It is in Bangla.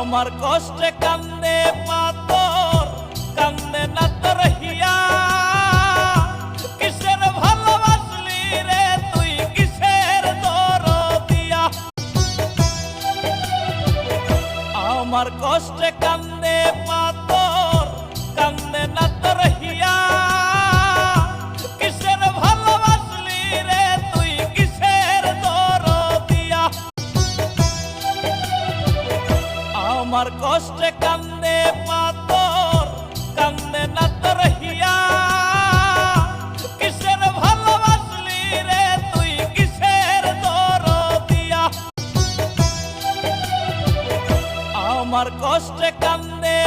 আমার কষ্টে কান্দে পাথর, কান্দে না তোর হিয়া। কিসের ভালোবাসলি রে তুই, কিসের দরদিয়া। আমার কষ্টে কান্দে পাথর, কান্দে না তোর হিয়া। কিসের ভালোবাসলি রে তুই, কিসের দরদিয়া। আমার কষ্টে কান্দে পাথর, কান্দে না তোর হিয়া। কিসের ভালোবাসলি রে তুই, কিসের দরদিয়া। আমার কষ্টে কান্দে